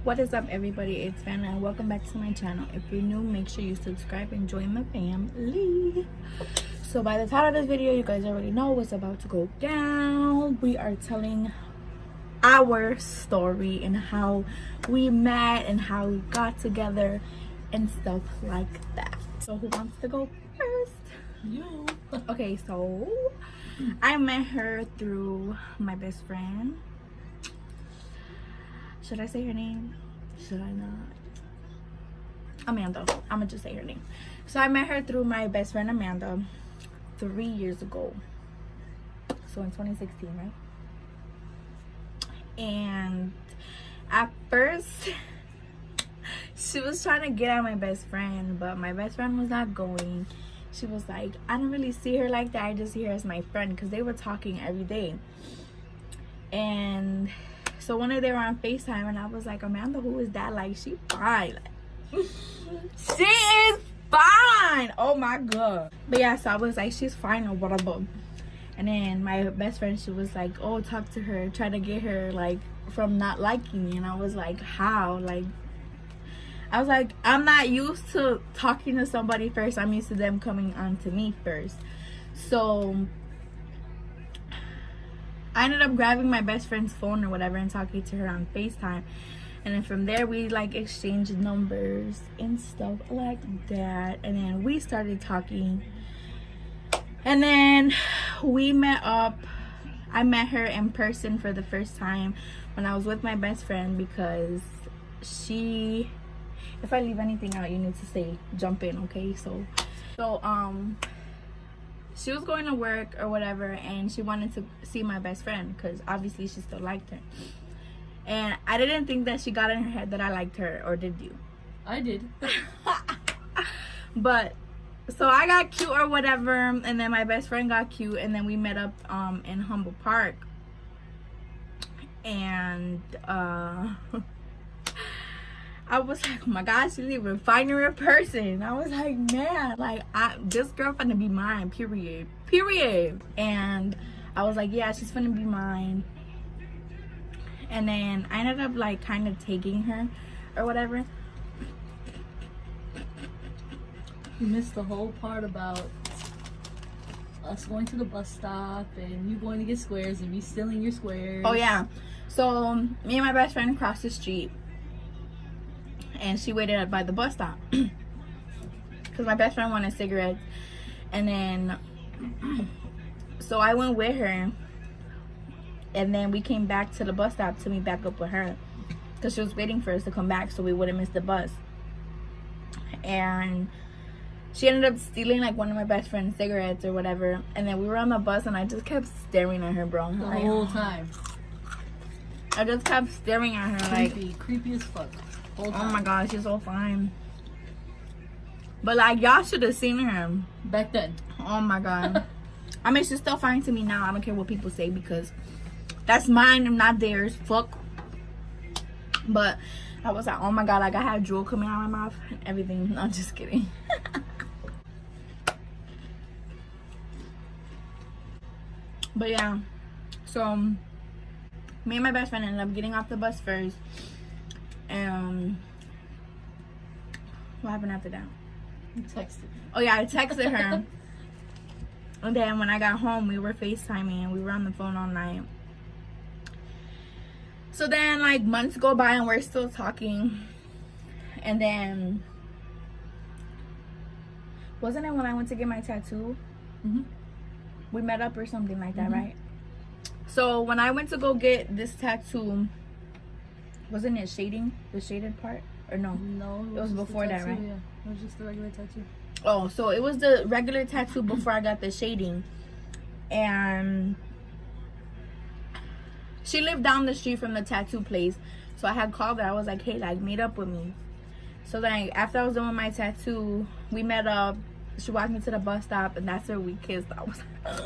What is up, everybody? It's Vanna and welcome back to my channel. If you're new, make sure you subscribe and join the family. So by the title of this video, you guys already know what's about to go down. We are telling our story and how we met and how we got together and stuff like that. So who wants to go first? You. Okay, so I met her through my best friend. Should I say her name? Should I not? Amanda. I'm gonna just say her name. So I met her through my best friend Amanda 3 years ago. So in 2016, right? And at first, she was trying to get at my best friend, but my best friend was not going. She was like, I don't really see her like that. I just see her as my friend, because they were talking every day. And so one day they were on FaceTime and I was like, Amanda, who is that? Like, she fine. Like, she is fine. Oh my god. But yeah, so I was like, she's fine or whatever. And then my best friend, she was like, oh, talk to her, try to get her like from not liking me. And I was like, how? Like, I was like, I'm not used to talking to somebody first. I'm used to them coming on to me first. So I ended up grabbing my best friend's phone or whatever and talking to her on FaceTime. And then from there, we like exchanged numbers and stuff like that. And then we started talking. And then we met up. I met her in person for the first time when I was with my best friend, because she, if I leave anything out, you need to say jump in, okay? So she was going to work or whatever, and she wanted to see my best friend because obviously she still liked her. And I didn't think that she got in her head that I liked her, or did you? I did. But so I got cute or whatever, and then my best friend got cute, and then we met up in Humboldt Park. And I was like, oh my gosh, she's even finer in person. I was like, man, like, this girl finna be mine, period. And I was like, yeah, she's finna be mine. And then I ended up like kind of taking her or whatever. You missed the whole part about us going to the bus stop and you going to get squares and me stealing your squares. Oh yeah. So me and my best friend crossed the street. And she waited up by the bus stop because my best friend wanted cigarettes. And then so I went with her, and then we came back to the bus stop to meet back up with her because she was waiting for us to come back so we wouldn't miss the bus. And she ended up stealing like one of my best friend's cigarettes or whatever. And then we were on the bus and I just kept staring at her, bro. The whole time. I just kept staring at her. Creepy as fuck. Oh my god, she's so fine. But like, y'all should have seen her back then. Oh my god. I mean, she's still fine to me now. I don't care what people say because that's mine and not theirs. Fuck. But I was like, oh my god, like I had drool coming out of my mouth and everything. No, I'm just kidding. But yeah, so me and my best friend ended up getting off the bus first. And what happened after that? You texted. Oh yeah, I texted her. And then when I got home, we were FaceTiming and we were on the phone all night. So then like months go by and we're still talking. And then wasn't it when I went to get my tattoo? We met up or something like that, right? So when I went to go get this tattoo, wasn't it shading? The shaded part? Or no? No. It was before that, right? Yeah. It was just the regular tattoo. Oh, so it was the regular tattoo before I got the shading. And she lived down the street from the tattoo place. So I had called her. I was like, hey, like, meet up with me. So then after I was done with my tattoo, we met up. She walked me to the bus stop and that's where we kissed. I was like,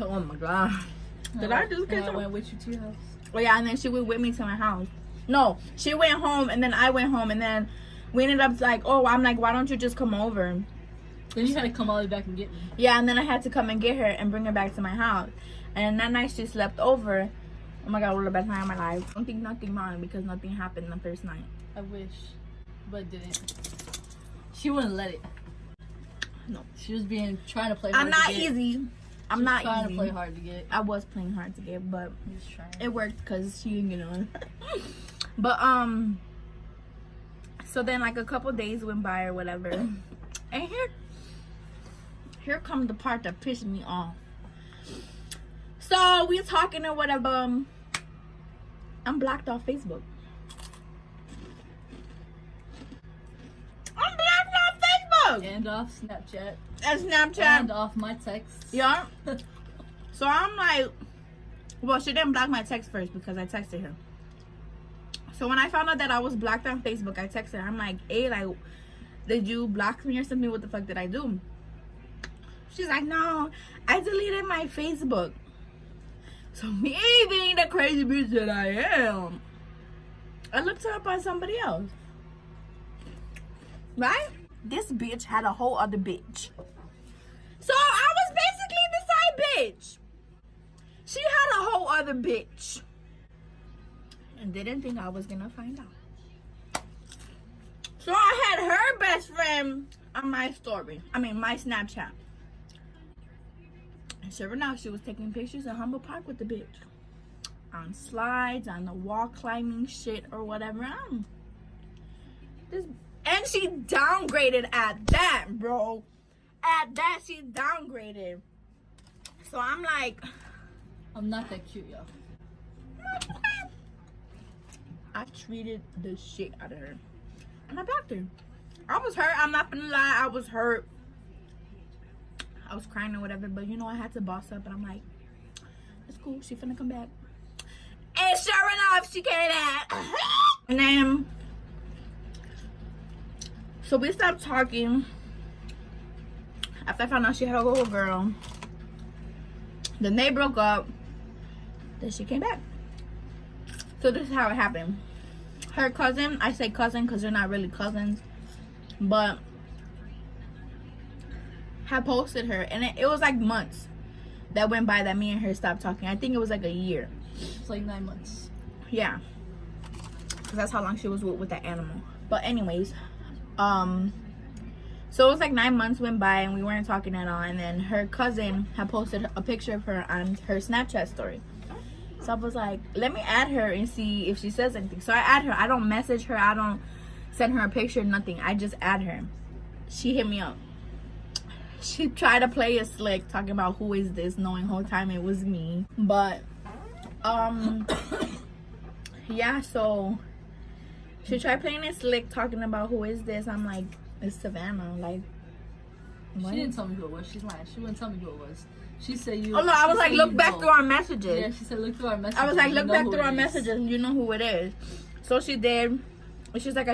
oh my god. Did I just kiss her? I went with you to your house. Oh yeah, and then she went with me to my house. No, she went home and then I went home, and then we ended up like, oh, I'm like, why don't you just come over? Then you had to come all the way back and get me. Yeah, and then I had to come and get her and bring her back to my house. And that night she slept over. Oh my god, what the best night of my life. I don't think nothing wrong because nothing happened the first night. I wish, but didn't. She wouldn't let it. No. She was trying to play I'm hard not to get. easy. I'm not trying easy. to play hard to get. I was playing hard to get, but Just trying. it worked because she, you know. But so then like a couple days went by or whatever, and here comes the part that pissed me off. So we talking or whatever. I'm blocked off Facebook. I'm blocked off Facebook And off Snapchat. and Snapchat. And off my texts. Yeah. So I'm like, well, she didn't block my text first because I texted her. So when I found out that I was blocked on Facebook, I texted her. I'm like, hey, like, did you block me or something? What the fuck did I do? She's like, no, I deleted my Facebook. So me being the crazy bitch that I am, I looked her up on somebody else. Right? This bitch had a whole other bitch. So I was basically the side bitch. She had a whole other bitch. And didn't think I was gonna find out. So I had her best friend on my story. I mean, my Snapchat. And sure enough, she was taking pictures in Humble Park with the bitch. On slides, on the wall climbing shit or whatever. And she downgraded at that, bro. At that, she downgraded. So I'm like, I'm not that cute, yo. I treated the shit out of her. And I blocked her. I was hurt. I'm not gonna lie. I was hurt. I was crying or whatever. But you know, I had to boss up. And I'm like, it's cool. She finna come back. And sure enough, she came back. And then, so we stopped talking. After I found out she had a little girl. Then they broke up. Then she came back. So this is how it happened. Her cousin, I say cousin because they're not really cousins, but had posted her, and it was like months that went by that me and her stopped talking. I think it was like a year. It's like 9 months. Yeah, because that's how long she was with that animal. But anyways, so it was like 9 months went by and we weren't talking at all. And then her cousin had posted a picture of her on her Snapchat story. So I was like, let me add her and see if she says anything. So I add her. I don't message her. I don't send her a picture, nothing. I just add her. She hit me up. She tried to play it slick, talking about who is this, knowing whole time it was me. But, yeah, so she tried playing it slick, talking about who is this. I'm like, it's Savannah. Like, what? She didn't tell me who it was. She's lying. She wouldn't tell me who it was. She said you. Oh no, I was like, look back through our messages. Yeah, she said look through our messages. I was like, You look know back who through it our is. messages. You know who it is. So she did. She's like,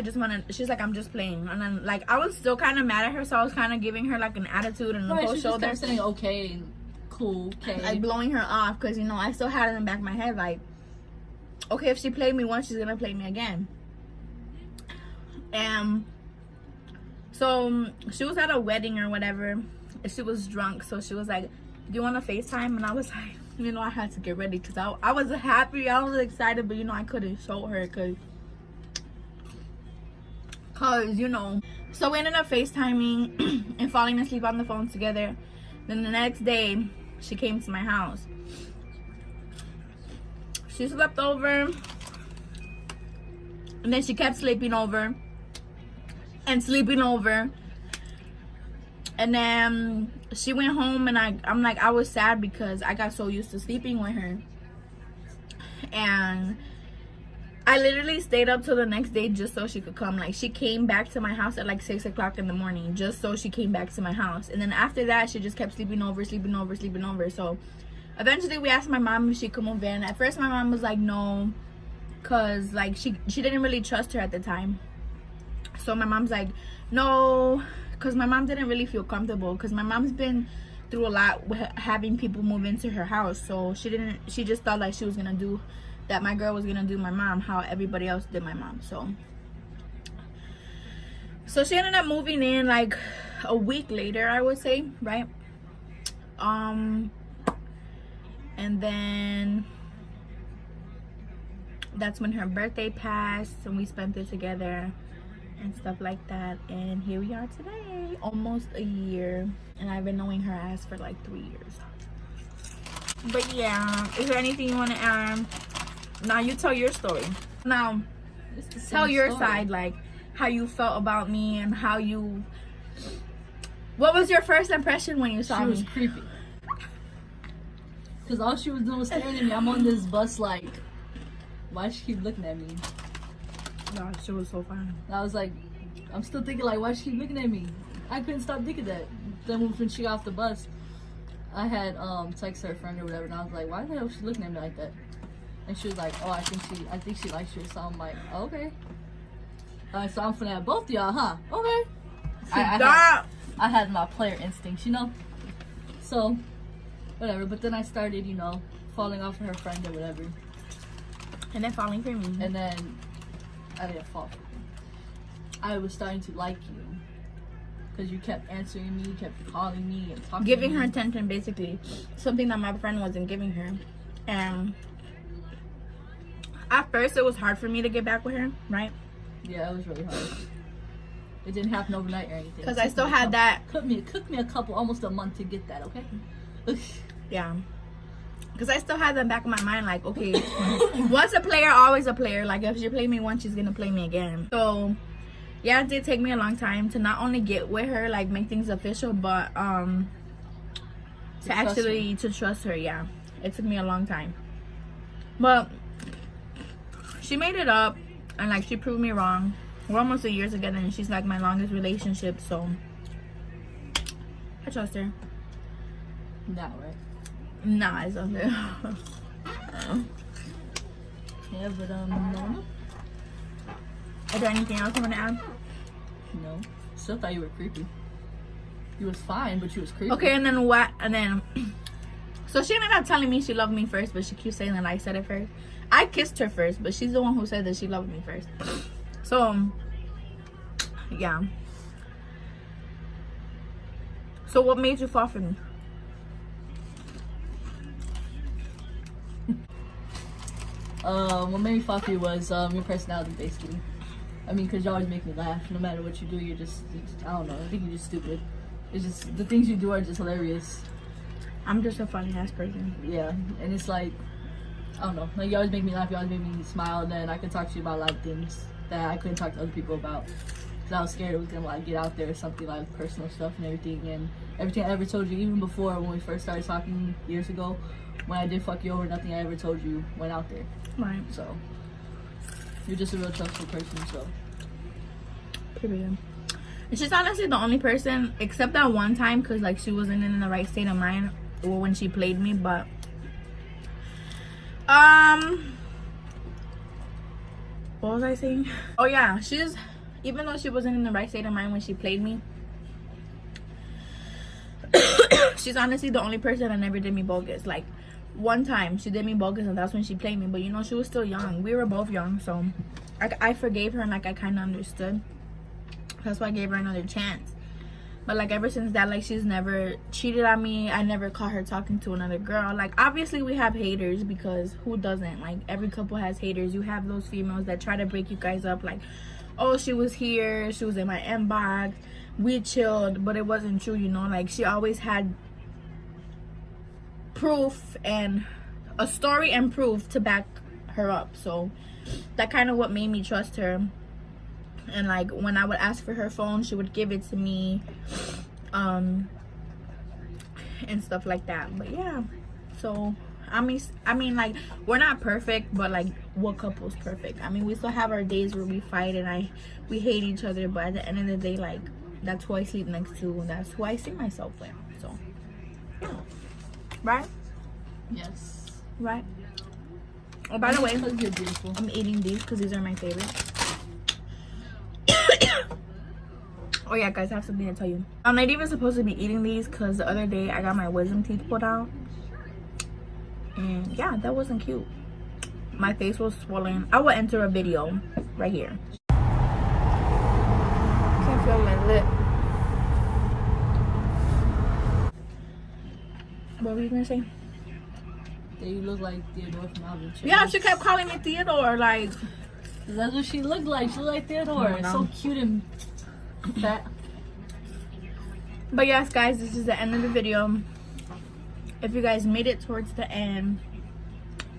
she's like, I'm just playing. And then, like, I was still kind of mad at her, so I was kind of giving her, like, an attitude and a Right, cold she just shoulder. kept saying okay and cool, okay. Like, blowing her off, because, you know, I still had it in the back of my head, like, okay, if she played me once, she's going to play me again. And so she was at a wedding or whatever, and she was drunk, so she was like, do you want to FaceTime? And I was like, you know, I had to get ready, because I was happy, I was excited, but, you know, I couldn't show her, because, you know. So we ended up FaceTiming and falling asleep on the phone together. Then the next day, she came to my house. She slept over, and then she kept sleeping over and sleeping over. And then she went home, and I'm like, I was sad because I got so used to sleeping with her. And I literally stayed up till the next day just so she could come. Like, she came back to my house at like 6 o'clock in the morning just so she came back to my house. And then after that, she just kept sleeping over. So eventually we asked my mom if she could move in. At first my mom was like, no, because like she didn't really trust her at the time. So my mom's like, no, because my mom didn't really feel comfortable, because my mom's been through a lot with having people move into her house. So she just thought like she was gonna do that, my girl was gonna do my mom how everybody else did my mom. So she ended up moving in like a week later, I would say, right? And then that's when her birthday passed and we spent it together and stuff like that. And here we are today, almost a year, and I've been knowing her ass for like 3 years. But yeah, is there anything you want to add? Now you tell your story. Now tell your side, like how you felt about me and how you, what was your first impression when you saw me? She was creepy. Because all she was doing was staring at me. I'm on this bus like, why she keep looking at me? No, she was so fine. And I was like, I'm still thinking like, why she keep looking at me? I couldn't stop thinking that. Then when she got off the bus, I had texted her friend or whatever, and I was like, why the hell is she looking at me like that? And she was like, oh, I think she likes you. So I'm like, oh, okay. So I'm finna have both of y'all, huh? Okay. I had my player instincts, you know? So, whatever. But then I started, you know, falling off of her friend or whatever. And then falling for me. And then I didn't fall for you. I was starting to like you. Because you kept answering me, you kept calling me and talking giving to me. her attention, basically. Something that my friend wasn't giving her. And at first it was hard for me to get back with her, right? Yeah, it was really hard. It didn't happen overnight or anything. Because I still had that. Took me almost a month to get that, okay? Yeah. Because I still had that back in my mind, like, okay, once a player, always a player. Like, if she played me once, she's going to play me again. So, yeah, it did take me a long time to not only get with her, like, make things official, but to trust her, yeah. It took me a long time. But she made it up, and, like, she proved me wrong. We're almost a year together, and she's, like, my longest relationship, so I trust her. Nah, right? Nah, it's okay. Yeah, but, no. Is there anything else you want to add? No. Still thought you were creepy. You was fine, but you was creepy. Okay, and then what? And then, so she ended up telling me she loved me first, but she keeps saying that I said it first. I kissed her first, but she's the one who said that she loved me first. So, yeah. So what made you fall for me? What made me fall for you was your personality, basically. I mean, because you always make me laugh. No matter what you do, you're just, I don't know, I think you're just stupid. It's just, the things you do are just hilarious. I'm just a funny ass person. Yeah, and it's like, I don't know, like you always make me laugh, you always make me smile, and then I can talk to you about a lot of things that I couldn't talk to other people about. Because I was scared it was going to like get out there or something like personal stuff and everything. And everything I ever told you, even before when we first started talking years ago, when I did fuck you over, nothing I ever told you went out there. Right. So, you're just a real trustful person, so. Period. And she's honestly the only person, except that one time, because like she wasn't in the right state of mind when she played me, but what was I saying? Oh yeah, even though she wasn't in the right state of mind when she played me, she's honestly the only person that never did me bogus. Like, one time she did me bogus, and that's when she played me, but you know, she was still young. We were both young, so I forgave her, and like I kind of understood. That's why I gave her another chance. But like ever since that, like she's never cheated on me. I never caught her talking to another girl. Like obviously we have haters, because who doesn't? Like every couple has haters. You have those females that try to break you guys up, like, oh, she was here, she was in my inbox, we chilled, but it wasn't true, you know. Like she always had proof and a story and proof to back her up. So that kind of what made me trust her. And like when I would ask for her phone, she would give it to me, and stuff like that. But yeah, so I mean like we're not perfect, but like what couple's perfect? I mean, we still have our days where we fight and we hate each other, but at the end of the day, like that's who I sleep next to, and that's who I see myself with. So yeah, right? Yes. Right. Oh, by the way, You're beautiful. I'm eating these because these are my favorite. Oh yeah, guys, I have something to tell you. I'm not even supposed to be eating these because the other day I got my wisdom teeth pulled out, and yeah, that wasn't cute. My face was swollen. I will enter a video right here. Can't feel my lip. What were you gonna say? that you look like Theodore from Alvin. Yeah, she kept calling me Theodore. Like, that's what she looked like. She looked like Theodore. Oh, no. So cute and fat. but yes, guys, this is the end of the video. If you guys made it towards the end,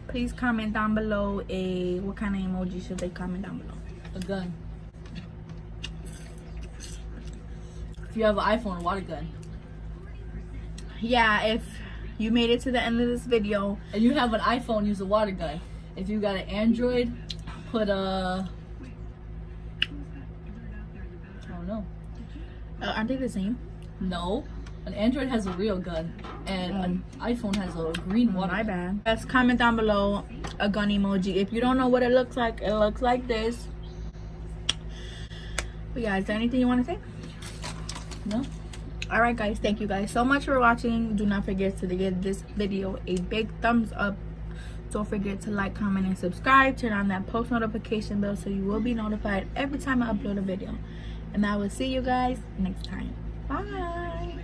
please comment down below what kind of emoji should they comment down below. A gun. If you have an iPhone, a water gun. Yeah, if you made it to the end of this video And you have an iPhone, use a water gun. If you got an Android, put a... I don't know. aren't they the same? No. An Android has a real gun. And an iPhone has a green water My gun. bad. Just comment down below a gun emoji. If you don't know what it looks like this. But yeah, is there anything you want to say? No? Alright guys, thank you guys so much for watching. Do not forget to give this video a big thumbs up. Don't forget to like, comment, and subscribe. Turn on that post notification bell so you will be notified every time I upload a video. And I will see you guys next time. Bye.